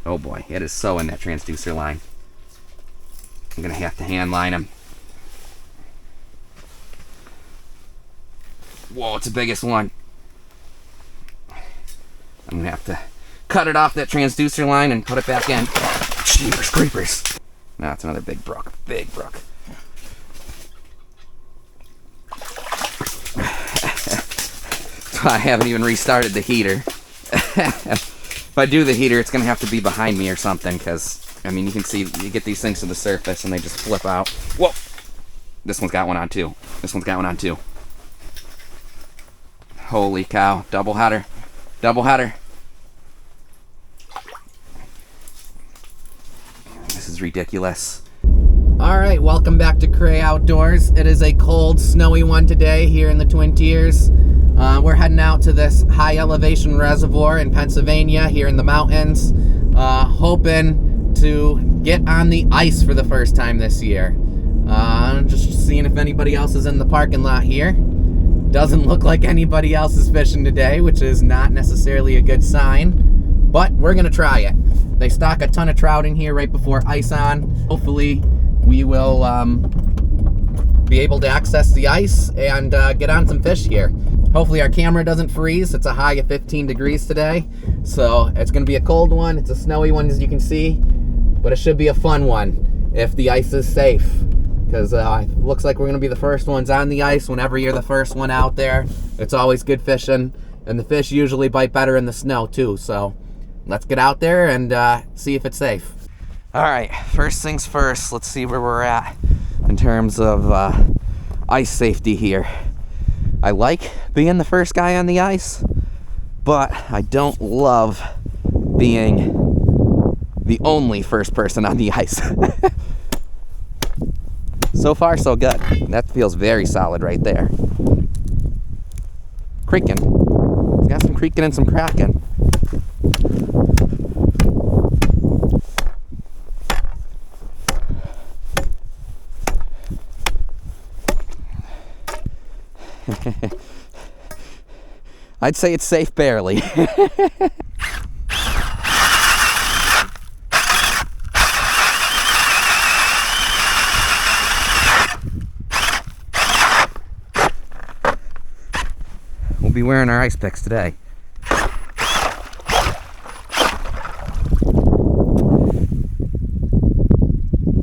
Oh boy, it is so in that transducer line. I'm gonna have to hand line him. Whoa, it's the biggest one. I'm gonna have to cut it off that transducer line and put it back in. Jeepers creepers. Now it's another big brook, big brook. I haven't even restarted the heater. If I do the heater, it's gonna have to be behind me or something, because I mean, you can see you get these things to the surface and they just flip out. Whoa! This one's got one on too. This one's got one on too. Holy cow! Double header, double header. This is ridiculous. All right, welcome back to Cray Outdoors. It is a cold, snowy one today here in the Twin Tiers. We're heading out to this high elevation reservoir in Pennsylvania here in the mountains, hoping to get on the ice for the first time this year. Just seeing if anybody else is in the parking lot here. Doesn't look like anybody else is fishing today, which is not necessarily a good sign, but we're gonna try it. They stock a ton of trout in here right before ice on. Hopefully we will be able to access the ice and get on some fish here. Hopefully our camera doesn't freeze. It's a high of 15 degrees today, so it's gonna be a cold one. It's a snowy one, as you can see, but it should be a fun one if the ice is safe, because it looks like we're gonna be the first ones on the ice. Whenever you're the first one out there, it's always good fishing, and the fish usually bite better in the snow too, so let's get out there and see if it's safe. All right, first things first, let's see where we're at in terms of ice safety here. I like being the first guy on the ice, but I don't love being the only first person on the ice. So far, so good. That feels very solid right there. Creaking. It's got some creaking and some cracking. I'd say it's safe barely. We'll be wearing our ice picks today.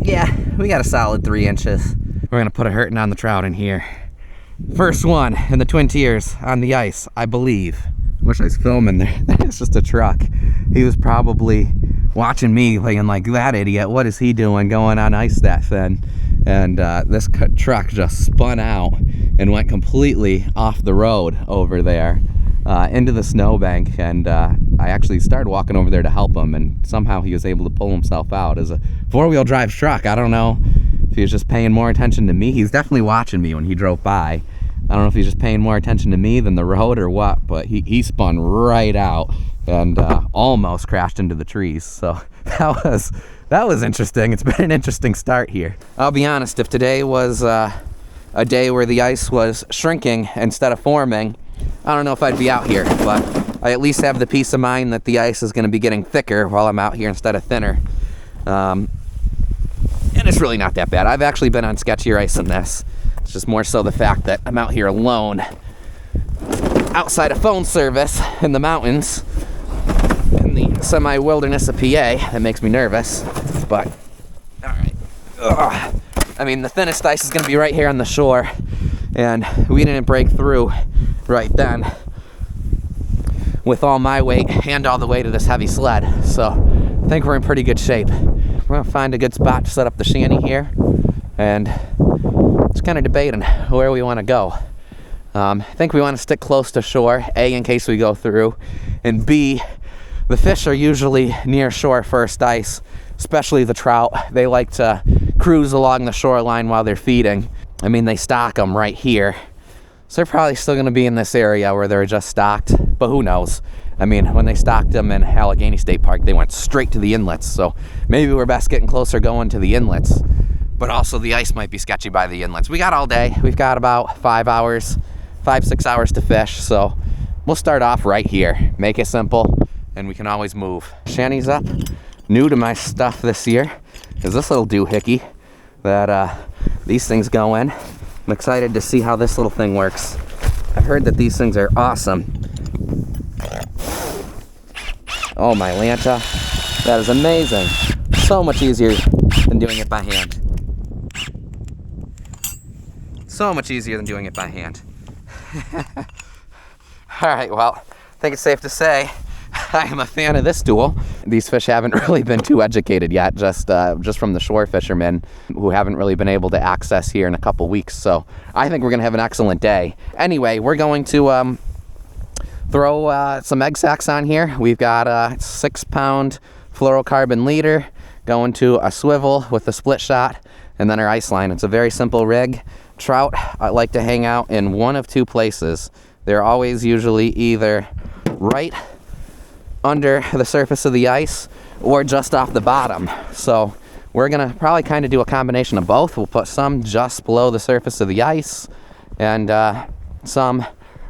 Yeah, we got a solid 3 inches. We're gonna put a hurting on the trout in here. First one in the Twin Tiers on the ice, I believe. Wish I was filming there. It's just a truck. He was probably watching me playing like, that idiot, what is he doing going on ice that thin? And this truck just spun out and went completely off the road over there into the snowbank. And I actually started walking over there to help him, and somehow he was able to pull himself out. As a 4-wheel drive truck, I don't know if he was just paying more attention to me. He's definitely watching me when he drove by. I don't know if he's just paying more attention to me than the road or what, but he spun right out and almost crashed into the trees. So that was interesting. It's been an interesting start here. I'll be honest, if today was a day where the ice was shrinking instead of forming, I don't know if I'd be out here, but I at least have the peace of mind that the ice is going to be getting thicker while I'm out here instead of thinner. And it's really not that bad. I've actually been on sketchier ice than this. It's just more so the fact that I'm out here alone outside of phone service in the mountains in the semi-wilderness of PA that makes me nervous. But all right. Ugh. I mean, the thinnest ice is going to be right here on the shore, and we didn't break through right then with all my weight and all the weight of this heavy sled. So I think we're in pretty good shape. We're gonna find a good spot to set up the shanty here, and just kind of debating where we want to go. I think we want to stick close to shore, A, in case we go through, and B, the fish are usually near shore first ice, especially the trout. They like to cruise along the shoreline while they're feeding. I mean, they stock them right here, so they're probably still going to be in this area where they're just stocked, but who knows? I mean, when they stocked them in Allegheny State Park, they went straight to the inlets, so maybe we're best getting closer going to the inlets, but also the ice might be sketchy by the inlets. We got all day. We've got about 5 hours, 5-6 hours to fish, so we'll start off right here. Make it simple, and we can always move. Shanty's up. new to my stuff this year is this little doohickey that these things go in. I'm excited to see how this little thing works. I've heard that these things are awesome. Oh my Lanta, that is amazing. So much easier than doing it by hand. So much easier than doing it by hand. Alright, well, I think it's safe to say I am a fan of this tool. These fish haven't really been too educated yet, just from the shore fishermen who haven't really been able to access here in a couple weeks. So I think we're going to have an excellent day. Anyway, we're going to throw some egg sacs on here. We've got a 6-pound fluorocarbon leader going to a swivel with a split shot, and then our ice line. It's a very simple rig. Trout like to hang out in one of two places. They're always usually either right under the surface of the ice or just off the bottom. So we're gonna probably kind of do a combination of both. We'll put some just below the surface of the ice and some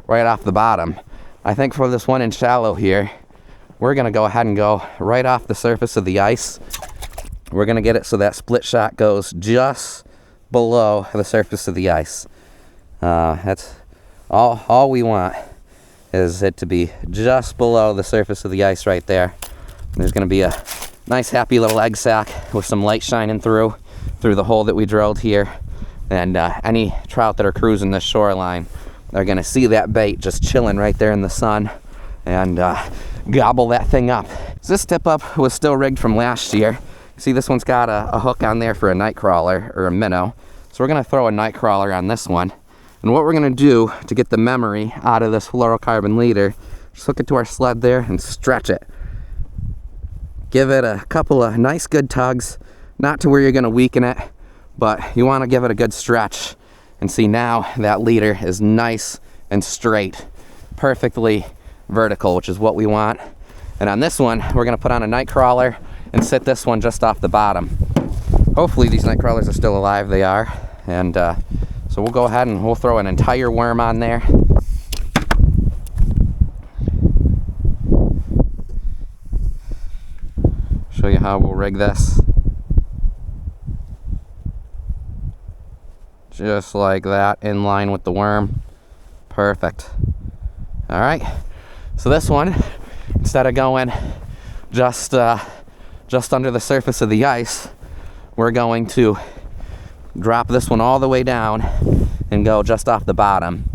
right off the bottom. I think for this 1 inch shallow here, we're gonna go ahead and go right off the surface of the ice. We're gonna get it so that split shot goes just below the surface of the ice. That's all we want, is it to be just below the surface of the ice right there. There's going to be a nice happy little egg sac with some light shining through the hole that we drilled here, and any trout that are cruising this shoreline are going to see that bait just chilling right there in the sun and gobble that thing up. So this tip up was still rigged from last year. See, this one's got a hook on there for a nightcrawler or a minnow, so we're going to throw a nightcrawler on this one. And what we're going to do to get the memory out of this fluorocarbon leader, just hook it to our sled there and stretch it. Give it a couple of nice good tugs, not to where you're going to weaken it, but you want to give it a good stretch. And see, now that leader is nice and straight, perfectly vertical, which is what we want. And on this one, we're going to put on a nightcrawler and sit this one just off the bottom. Hopefully these nightcrawlers are still alive. They are. And so we'll go ahead and we'll throw an entire worm on there. Show you how we'll rig this. Just like that, in line with the worm. Perfect. All right. So this one, instead of going just under the surface of the ice, we're going to drop this one all the way down and go just off the bottom.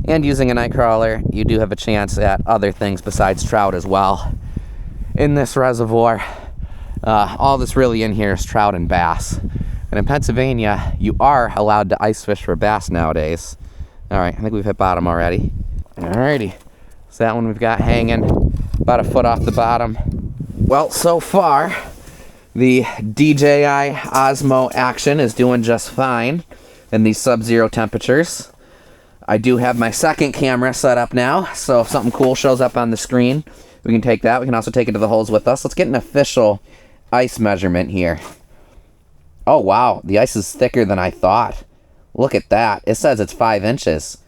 And using a nightcrawler, you do have a chance at other things besides trout as well. In this reservoir, all that's really in here is trout and bass. And in Pennsylvania, you are allowed to ice fish for bass nowadays. All right, I think we've hit bottom already. Alrighty, so that one we've got hanging about a foot off the bottom. Well, so far, the DJI Osmo-action is doing just fine in these sub-zero temperatures. I do have my second camera set up now, so if something cool shows up on the screen, we can take that. We can also take it to the holes with us. Let's get an official ice measurement here. Oh, wow. The ice is thicker than I thought. Look at that. It says it's 5 inches.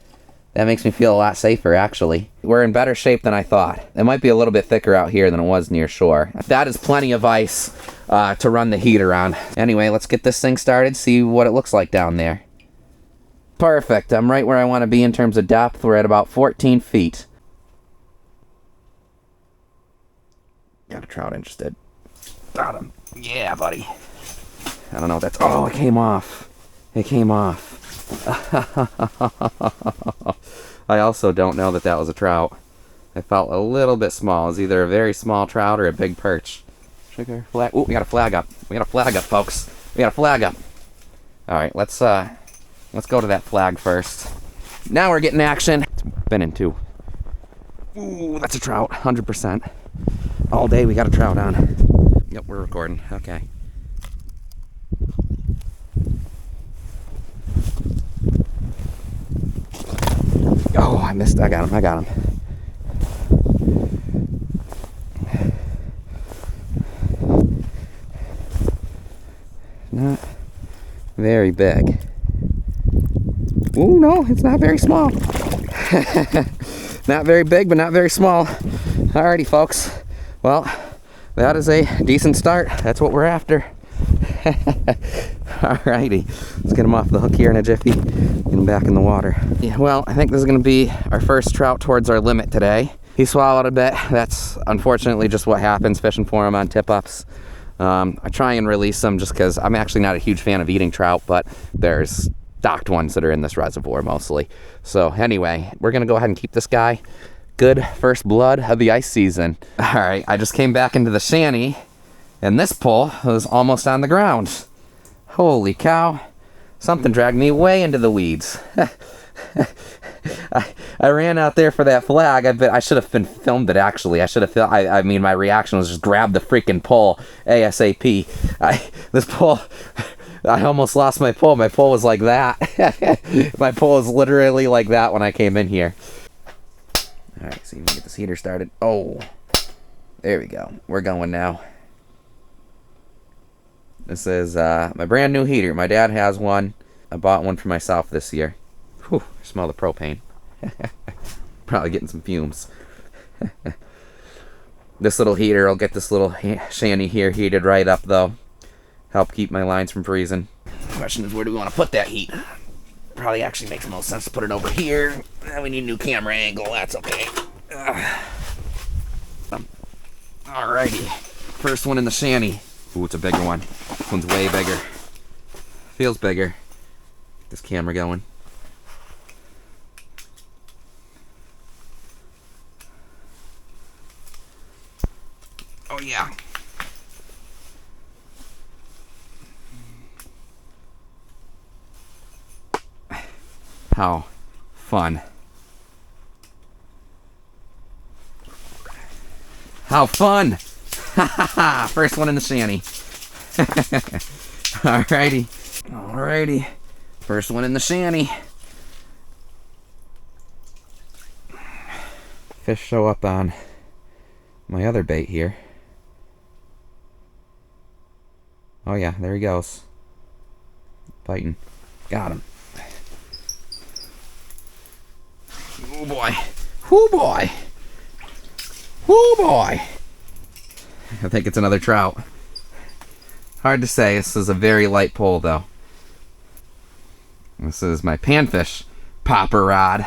That makes me feel a lot safer, actually. We're in better shape than I thought. It might be a little bit thicker out here than it was near shore. That is plenty of ice to run the heater on. Anyway, let's get this thing started, see what it looks like down there. Perfect. I'm right where I want to be in terms of depth. We're at about 14 feet. Got a trout interested. Got him. Yeah, buddy. I don't know what that's... Oh, it came off. It came off. I also don't know that that was a trout. It felt a little bit small. It was either a very small trout or a big perch. Sugar flag. Ooh, we got a flag up. We got a flag up, folks. We got a flag up. All right, let's go to that flag first. Now we're getting action. It's been in two. Ooh, that's a trout, 100%. All day we got a trout on. Yep, we're recording. Okay. Oh, I missed. I got him. Not very big. Ooh, no, it's not very small. Not very big, but not very small. Alrighty, folks. Well, that is a decent start. That's what we're after. Alrighty, let's get him off the hook here in a jiffy. Get him back in the water. Yeah, well, I think this is going to be our first trout towards our limit today. He swallowed a bit. That's unfortunately just what happens fishing for him on tip-ups. I try and release them just because I'm actually not a huge fan of eating trout, but there's docked ones that are in this reservoir mostly. So anyway, we're going to go ahead and keep this guy. Good first blood of the ice season. Alright, I just came back into the shanty, and this pole was almost on the ground. Holy cow. Something dragged me way into the weeds. I ran out there for that flag. I should have been filmed it, actually. I mean, my reaction was just grab the freaking pole ASAP. This pole, I almost lost my pole. My pole was like that. My pole was literally like that when I came in here. All right, see if we can get this heater started. Oh, there we go. We're going now. This is my brand new heater. My dad has one. I bought one for myself this year. Whew, smell the propane. Probably getting some fumes. This little heater will get this little shanty here heated right up, though. Help keep my lines from freezing. The question is, where do we want to put that heat? Probably actually makes the most sense to put it over here. We need a new camera angle. That's okay. Alrighty. First one in the shanty. Ooh, it's a bigger one. This one's way bigger. Feels bigger. Get this camera going. Oh yeah. How fun. How fun! First one in the shanty. Alrighty. Alrighty. First one in the shanty. Fish show up on my other bait here. Oh yeah, there he goes. Biting. Got him. Oh boy. Oh boy. Oh boy. I think it's another trout. Hard to say. This is a very light pole though. This is my panfish popper rod.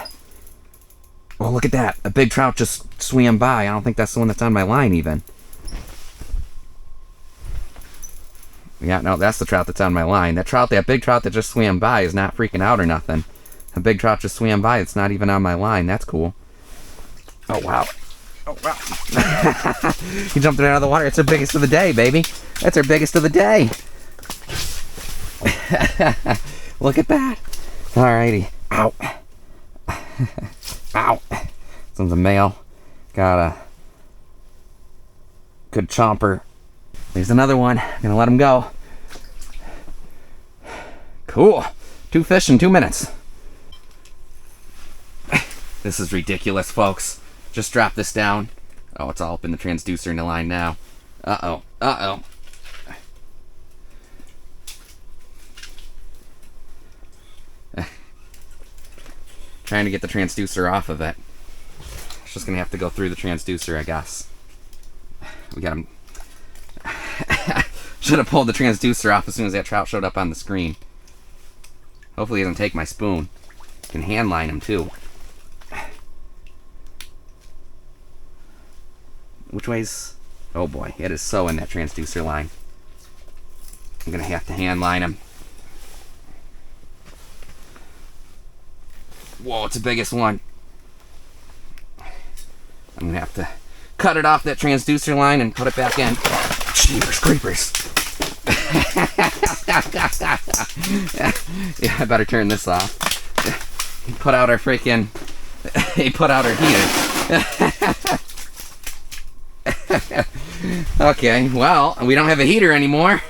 Oh, look at that. A big trout just swam by. I don't think that's the one that's on my line even. Yeah, no, that's the trout that's on my line. That big trout that just swam by is not freaking out or nothing. A big trout just swam by. It's not even on my line. That's cool. Oh, wow. Oh, wow. He jumped right out of the water. It's our biggest of the day, baby. That's our biggest of the day. Look at that. Alrighty. Ow. Ow. This one's a male. Got a good chomper. There's another one. Gonna let him go. Cool. 2 fish in 2 minutes. This is ridiculous, folks. Just drop this down. Oh, it's all up in the transducer in the line now. Uh-oh. Uh-oh. Trying to get the transducer off of it. It's just gonna have to go through the transducer, I guess. We got him. Should have pulled the transducer off as soon as that trout showed up on the screen. Hopefully he doesn't take my spoon. Can hand line him too. Which way's... Oh boy, it is so in that transducer line. I'm gonna have to hand line him. Whoa, it's the biggest one. I'm gonna have to cut it off that transducer line and put it back in. Jeepers creepers. Yeah, I better turn this off. He put out our freaking... He put out our heater. Okay, well, we don't have a heater anymore.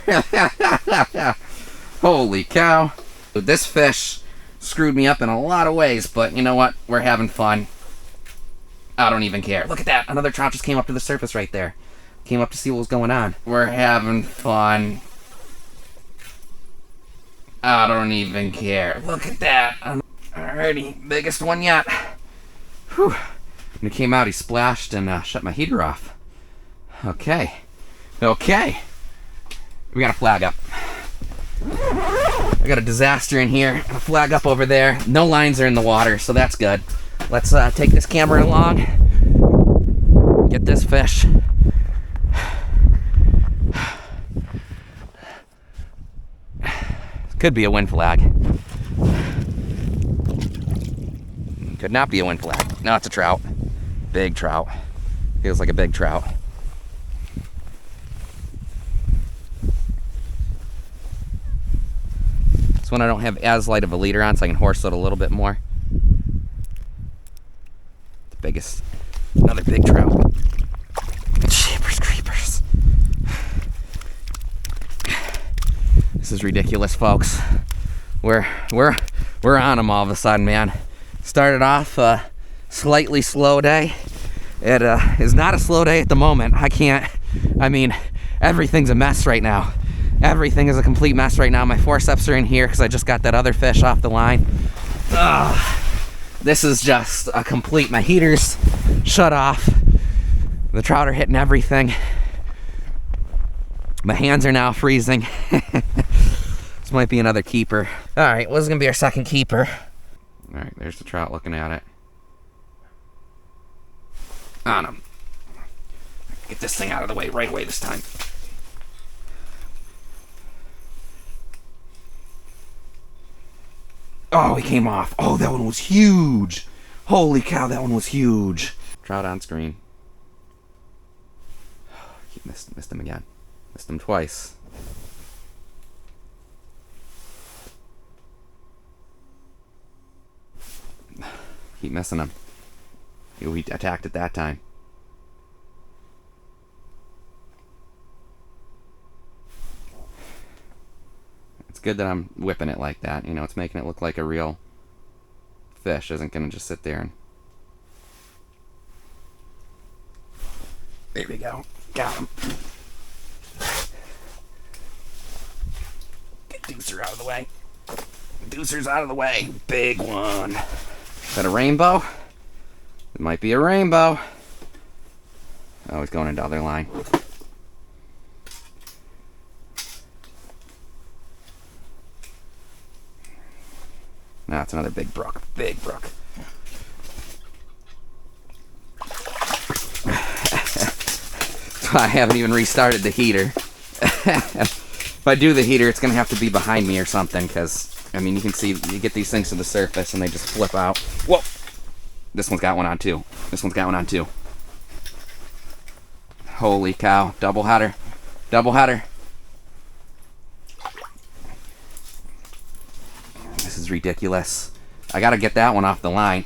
Holy cow. This fish screwed me up in a lot of ways, but you know what? We're having fun. I don't even care. Look at that. Another trout just came up to the surface right there. Came up to see what was going on. We're having fun. I don't even care. Look at that. Alrighty, biggest one yet. Whew. When he came out, he splashed and shut my heater off. Okay. Okay. We got a flag up. I got a disaster in here. A flag up over there. No lines are in the water, so that's good. Let's take this camera along. Get this fish. Could be a wind flag. Could not be a wind flag. No, it's a trout. Big trout. Feels like a big trout. This one I don't have as light of a leader on, so I can horse it a little bit more. The biggest. Another big trout. Jeepers creepers. This is ridiculous, folks. We're on them all of a sudden, man. Started off a slightly slow day. It is not a slow day at the moment. I mean, everything's a mess right now. Everything is a complete mess right now. My forceps are in here because I just got that other fish off the line. This is just a complete, my heater's shut off. The trout are hitting everything. My hands are now freezing. This might be another keeper. All right, well, this is gonna be our second keeper. All right, there's the trout looking at it. On him. Get this thing out of the way, right away this time. Oh, he came off. Oh, that one was huge. Holy cow, that one was huge. Trout on screen. Keep missed him again. Missed him twice. Keep missing him. We attacked it that time. It's good that I'm whipping it like that. You know, it's making it look like a real fish isn't going to just sit there and... There we go. Got him. Get Deucer out of the way. Deucer's out of the way. Big one. Is that a rainbow? It might be a rainbow. Oh, he's going into other line. No, it's another big brook. Big brook. I haven't even restarted the heater. If I do the heater, it's going to have to be behind me or something, because, I mean, you can see, you get these things to the surface and they just flip out. Whoa! This one's got one on too. This one's got one on too. Holy cow. Double header. Double header. This is ridiculous. I gotta get that one off the line.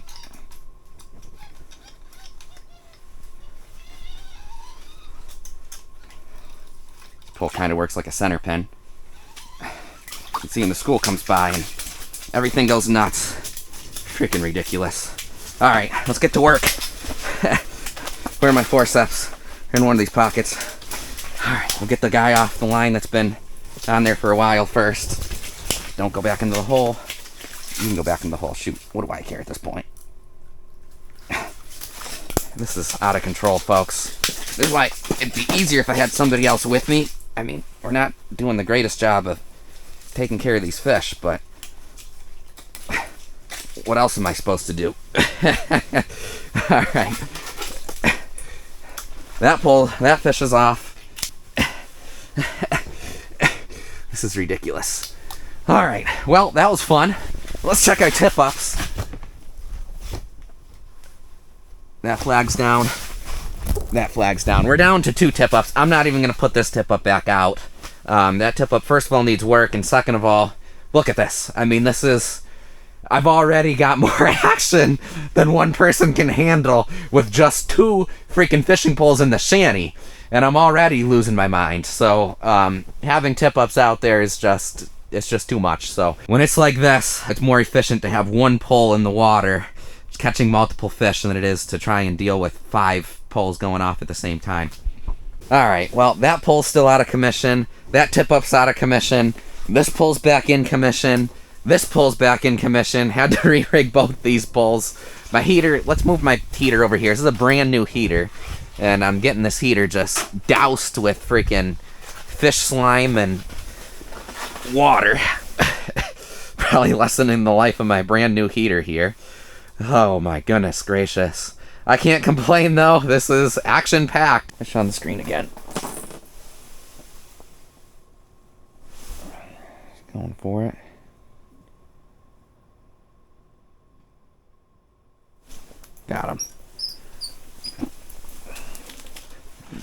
This pole kind of works like a center pin. You can see when the school comes by and everything goes nuts. Freaking ridiculous. Alright, let's get to work. Where are my forceps? They're in one of these pockets. Alright, we'll get the guy off the line that's been on there for a while first. Don't go back into the hole. You can go back into the hole. Shoot, what do I care at this point? This is out of control, folks. This is why it'd be easier if I had somebody else with me. I mean, we're not doing the greatest job of taking care of these fish, but what else am I supposed to do? Alright. That fish is off. This is ridiculous. Alright, well, that was fun. Let's check our tip-ups. That flag's down. That flag's down. We're down to 2 tip-ups. I'm not even going to put this tip-up back out. That tip-up, first of all, needs work, and second of all, look at this. I mean, this is... I've already got more action than one person can handle with just 2 freaking fishing poles in the shanty. And I'm already losing my mind. So, having tip-ups out there is just... It's just too much. So, when it's like this, it's more efficient to have 1 pole in the water catching multiple fish than it is to try and deal with 5 poles going off at the same time. Alright, well, that pole's still out of commission. That tip-up's out of commission. This pole's back in commission. This pole's back in commission. Had to re-rig both these poles. My heater, let's move my heater over here. This is a brand new heater. and I'm getting this heater just doused with freaking fish slime and water. Probably lessening the life of my brand new heater here. Oh my goodness gracious. I can't complain though. This is action packed. Fish on the screen again. Going for it. Got him.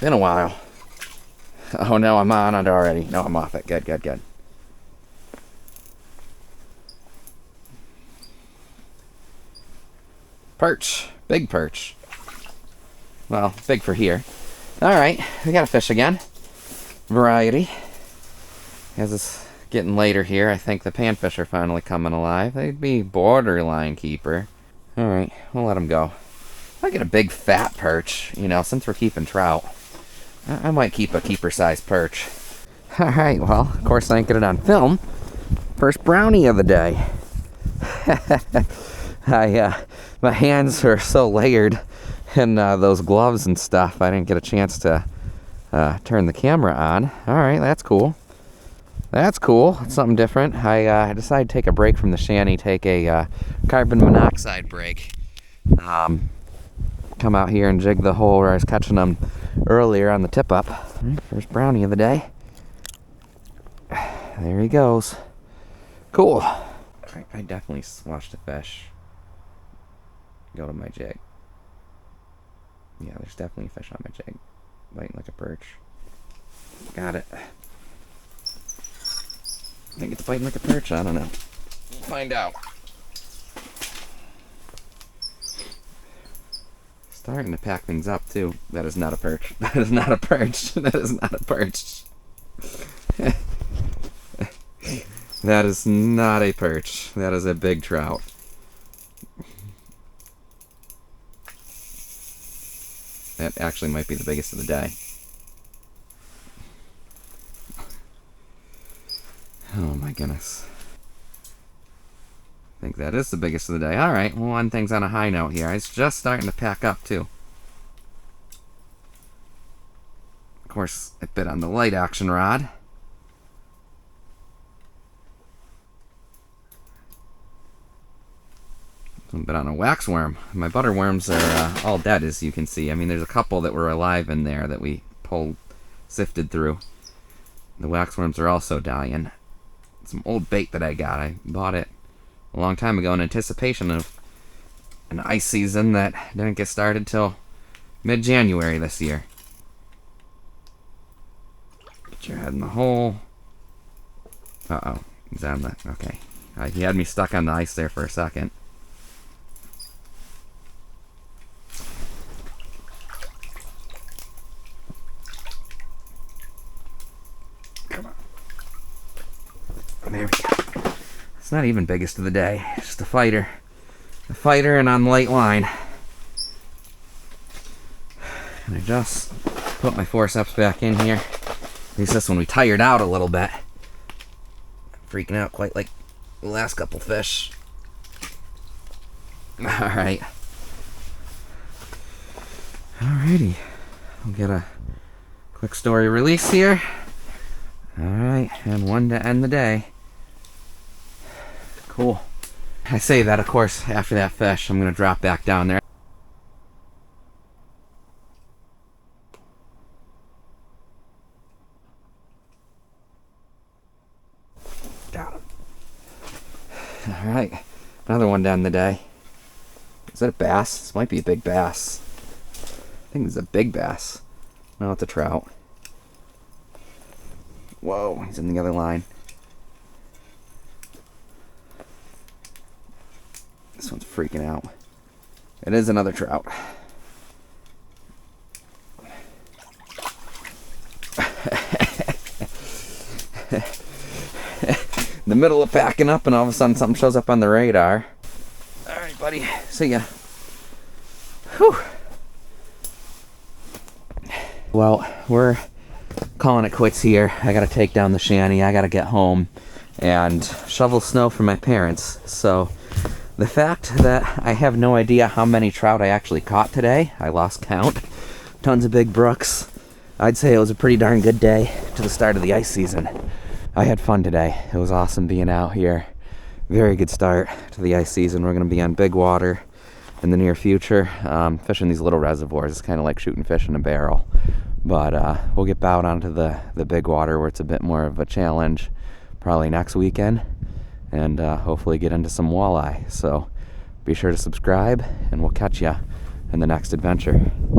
Been a while. Oh no, I'm on it already. No, I'm off it. Good, good, good. Perch. Big perch. Well, big for here. Alright, we got a fish again. Variety. As it's getting later here, I think the panfish are finally coming alive. They'd be borderline keeper. Alright, we'll let them go. I get a big fat perch, you know, since we're keeping trout. I might keep a keeper-sized perch. Alright, well, of course I ain't get it on film. First brownie of the day. My hands are so layered in those gloves and stuff, I didn't get a chance to turn the camera on. Alright, that's cool. That's cool. It's something different. I decided to take a break from the shanty, take a carbon monoxide break. Come out here and jig the hole where I was catching them earlier on the tip-up. Right, first brownie of the day. There he goes. Cool. I definitely watched a fish go to my jig. Yeah, there's definitely a fish on my jig. Biting like a perch. Got it. I think it's biting like a perch. I don't know. We'll find out. Starting to pack things up too. That is not a perch. That is not a perch. That is not a perch. That is not a perch. That is a big trout. That actually might be the biggest of the day. Oh my goodness. I think that is the biggest of the day. Alright, well, one thing's on a high note here. It's just starting to pack up too. Of course, it bit on the light action rod. A bit on a wax worm. My butter worms are all dead, as you can see. I mean, there's a couple that were alive in there that we sifted through. The wax worms are also dying. Some old bait that I got. I bought it a long time ago in anticipation of an ice season that didn't get started till mid-January this year. Get your head in the hole. Uh-oh. He's on the... Okay. He had me stuck on the ice there for a second. Come on. There we go. It's not even biggest of the day. It's just a fighter. A fighter and on light line. And I just put my forceps back in here. At least this one we tired out a little bit. Freaking out quite like the last couple fish. Alright. Alrighty. I'll get a quick story release here. Alright, and one to end the day. Cool. I say that, of course, after that fish, I'm going to drop back down there. Got him. Alright, another one to end the day. Is that a bass? This might be a big bass. I think this is a big bass. No, it's a trout. Whoa, he's in the other line. This one's freaking out. It is another trout. In the middle of packing up and all of a sudden something shows up on the radar. Alright, buddy. See ya. Whew. Well, we're calling it quits here. I gotta take down the shanty. I gotta get home and shovel snow for my parents. So the fact that I have no idea how many trout I actually caught today, I lost count, tons of big brooks. I'd say it was a pretty darn good day to the start of the ice season. I had fun today. It was awesome being out here. Very good start to the ice season. We're going to be on big water in the near future, fishing these little reservoirs. It's kind of like shooting fish in a barrel, but we'll get out onto the big water where it's a bit more of a challenge probably next weekend, and hopefully get into some walleye. So be sure to subscribe, and we'll catch ya in the next adventure.